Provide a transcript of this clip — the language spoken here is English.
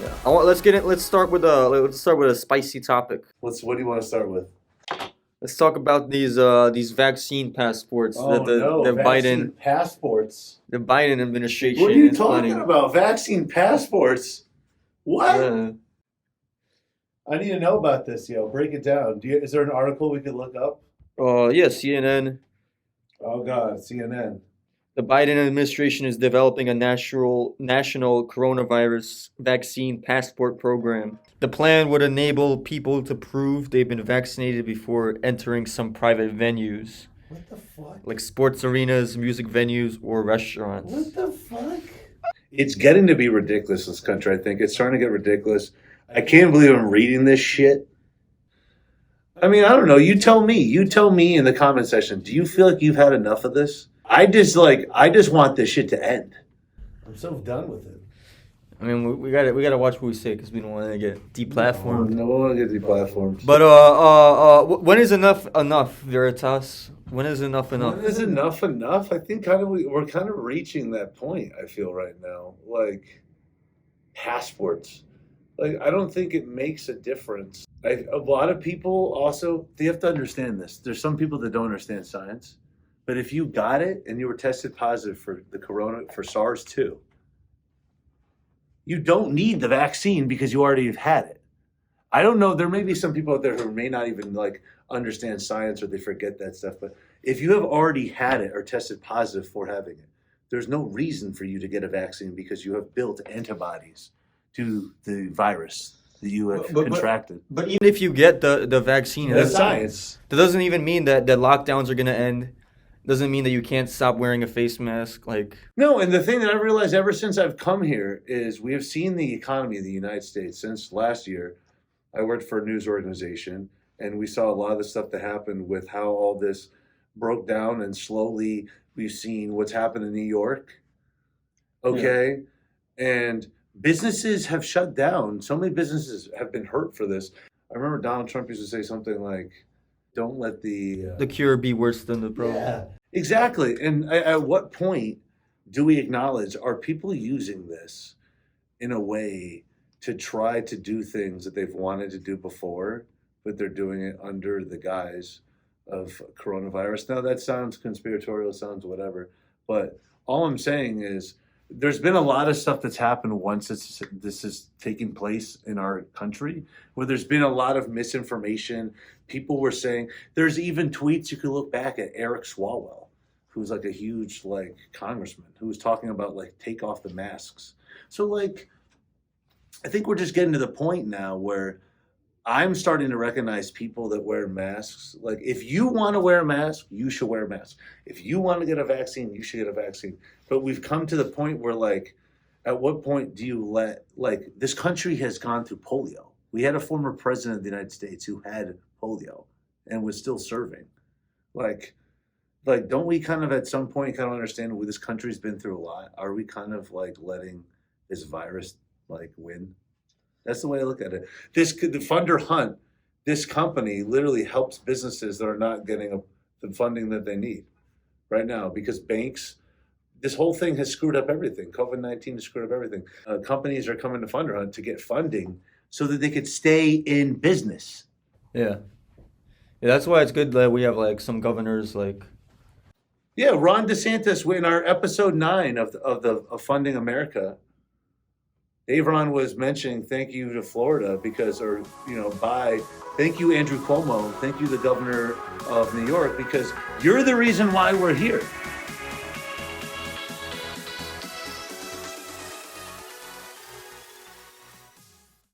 Yeah. Let's get it. Let's start with a spicy topic. What do you want to start with? Let's talk about these vaccine passports that Oh no, vaccine passports. the Biden administration What are you is talking planning. about? Vaccine passports? What? Yeah. I need to know about this, yo. Break it down. Is there an article we could look up? Yeah, CNN. Oh God, CNN. The Biden administration is developing a national coronavirus vaccine passport program. The plan would enable people to prove they've been vaccinated before entering some private venues, What the fuck? like sports arenas, music venues, or restaurants. What the fuck? It's getting to be ridiculous, this country, I think. It's starting to get ridiculous. I can't believe I'm reading this shit. I mean, I don't know. You tell me. You tell me in the comment section. Do you feel like you've had enough of this? I just want this shit to end. I'm so done with it. I mean, we gotta watch what we say because we don't want to get deplatformed. No, we want to get deplatformed. But when is enough enough, Veritas? When is enough enough? When is enough enough? I think we're kind of reaching that point, I feel right now. Like passports. Like I don't think it makes a difference. A lot of people also they have to understand this. There's some people that don't understand science. But if you got it and you were tested positive for for SARS-2, you don't need the vaccine because you already have had it. I don't know. There may be some people out there who may not even like understand science or they forget that stuff. But if you have already had it or tested positive for having it, there's no reason for you to get a vaccine because you have built antibodies to the virus that you have contracted. But even if you get the vaccine, That's science. that doesn't even mean that lockdowns are gonna end. Doesn't mean that you can't stop wearing a face mask. Like No, and the thing that I've realized ever since I've come here is we have seen the economy of the United States since last year. I worked for a news organization, and we saw a lot of the stuff that happened with how all this broke down, and slowly we've seen what's happened in New York. Okay, and businesses have shut down. So many businesses have been hurt for this. I remember Donald Trump used to say something like, "Don't let the cure be worse than the problem." Yeah, exactly. And at what point do we acknowledge are people using this in a way to try to do things that they've wanted to do before, but they're doing it under the guise of coronavirus? Now, that sounds conspiratorial, sounds whatever. But all I'm saying is there's been a lot of stuff that's happened once this is taking place in our country, where there's been a lot of misinformation. People were saying, there's even tweets you could look back at Eric Swalwell, who's like a huge like congressman, who was talking about like take off the masks. So like, I think we're just getting to the point now where I'm starting to recognize people that wear masks. Like, if you want to wear a mask, you should wear a mask. If you want to get a vaccine, you should get a vaccine. But we've come to the point where, like, at what point do you like, this country has gone through polio. We had a former president of the United States who had polio and was still serving. Like, don't we kind of at some point kind of understand this country's been through a lot? Are we kind of like letting this virus like win? That's the way I look at it. The Funder Hunt, this company literally helps businesses that are not getting the funding that they need right now because banks, this whole thing has screwed up everything. COVID-19 has screwed up everything. Companies are coming to Funder Hunt to get funding so that they could stay in business. Yeah, that's why it's good that we have like some governors like. Yeah, Ron DeSantis in our episode 9 of Funding America. Davron was mentioning thank you to Florida because, thank you, Andrew Cuomo, thank you, the governor of New York, because you're the reason why we're here.